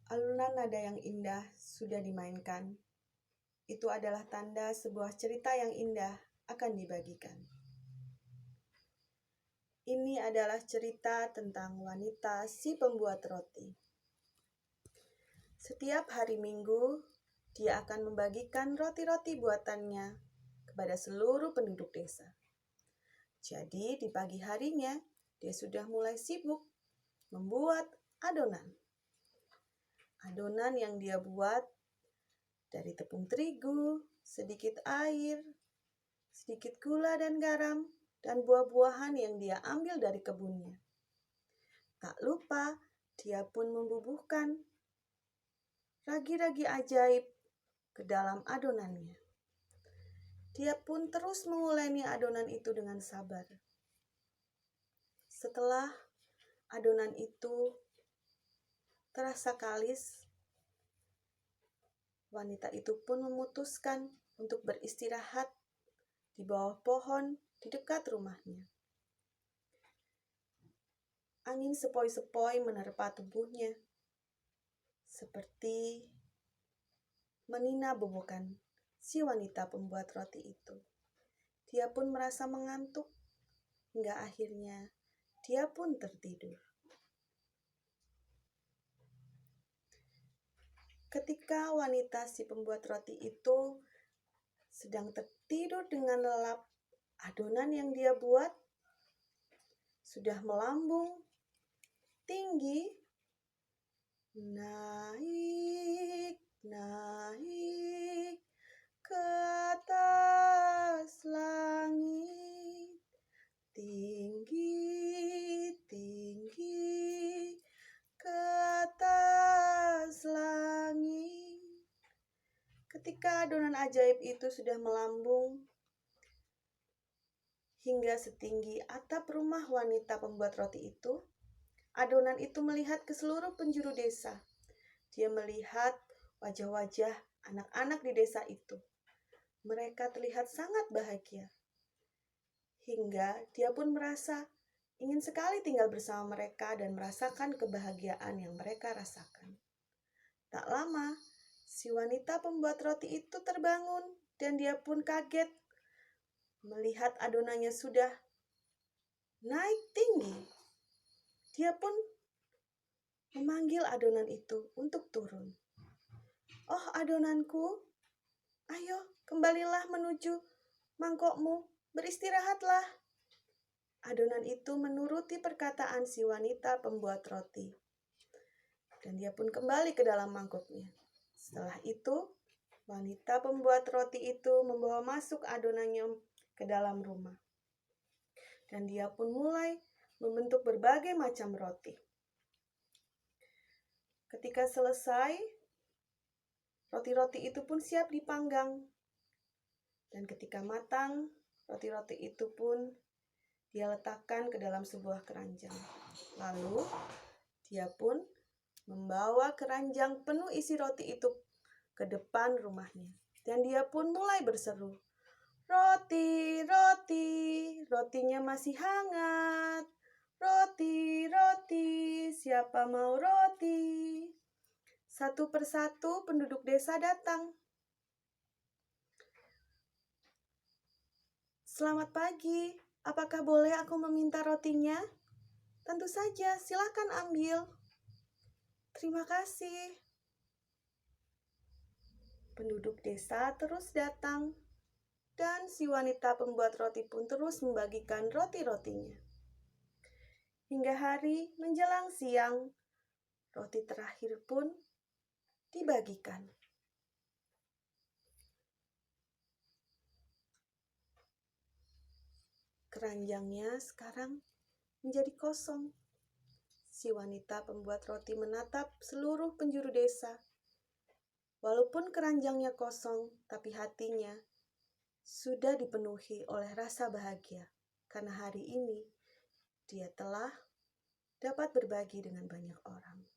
Alunan nada yang indah sudah dimainkan. Itu adalah tanda sebuah cerita yang indah akan dibagikan. Ini adalah cerita tentang wanita si pembuat roti. Setiap hari Minggu, dia akan membagikan roti-roti buatannya kepada seluruh penduduk desa. Jadi di pagi harinya, dia sudah mulai sibuk membuat adonan. Adonan yang dia buat dari tepung terigu, sedikit air, sedikit gula dan garam, dan buah-buahan yang dia ambil dari kebunnya. Tak lupa, dia pun membubuhkan ragi-ragi ajaib ke dalam adonannya. Dia pun terus menguleni adonan itu dengan sabar. Setelah adonan itu terasa kalis, wanita itu pun memutuskan untuk beristirahat di bawah pohon di dekat rumahnya. Angin sepoi-sepoi menerpa tubuhnya, seperti menina bobokan si wanita pembuat roti itu. Dia pun merasa mengantuk, hingga akhirnya dia pun tertidur. Ketika wanita si pembuat roti itu sedang tertidur dengan lelap, adonan yang dia buat sudah melambung tinggi, naik ke atas langit, tinggi ke atas langit. Ketika adonan ajaib itu sudah melambung hingga setinggi atap rumah wanita pembuat roti itu, adonan itu melihat ke seluruh penjuru desa. Dia melihat wajah-wajah anak-anak di desa itu. Mereka terlihat sangat bahagia. Hingga dia pun merasa ingin sekali tinggal bersama mereka dan merasakan kebahagiaan yang mereka rasakan. Tak lama, si wanita pembuat roti itu terbangun dan dia pun kaget melihat adonannya sudah naik tinggi. Dia pun memanggil adonan itu untuk turun. "Oh adonanku, ayo kembalilah menuju mangkokmu, beristirahatlah." Adonan itu menuruti perkataan si wanita pembuat roti. Dan dia pun kembali ke dalam mangkoknya. Setelah itu, wanita pembuat roti itu membawa masuk adonannya ke dalam rumah. Dan dia pun mulai membentuk berbagai macam roti. Ketika selesai, roti-roti itu pun siap dipanggang. Dan ketika matang, roti-roti itu pun dia letakkan ke dalam sebuah keranjang. Lalu, dia pun membawa keranjang penuh isi roti itu ke depan rumahnya. Dan dia pun mulai berseru, "Roti, roti, rotinya masih hangat. Roti, roti, siapa mau roti?" Satu persatu penduduk desa datang. "Selamat pagi, apakah boleh aku meminta rotinya?" "Tentu saja, silakan ambil." "Terima kasih." Penduduk desa terus datang, dan si wanita pembuat roti pun terus membagikan roti-rotinya. Hingga hari menjelang siang, roti terakhir pun dibagikan. Keranjangnya sekarang menjadi kosong. Si wanita pembuat roti menatap seluruh penjuru desa. Walaupun keranjangnya kosong, tapi hatinya sudah dipenuhi oleh rasa bahagia. Karena hari ini dia telah dapat berbagi dengan banyak orang.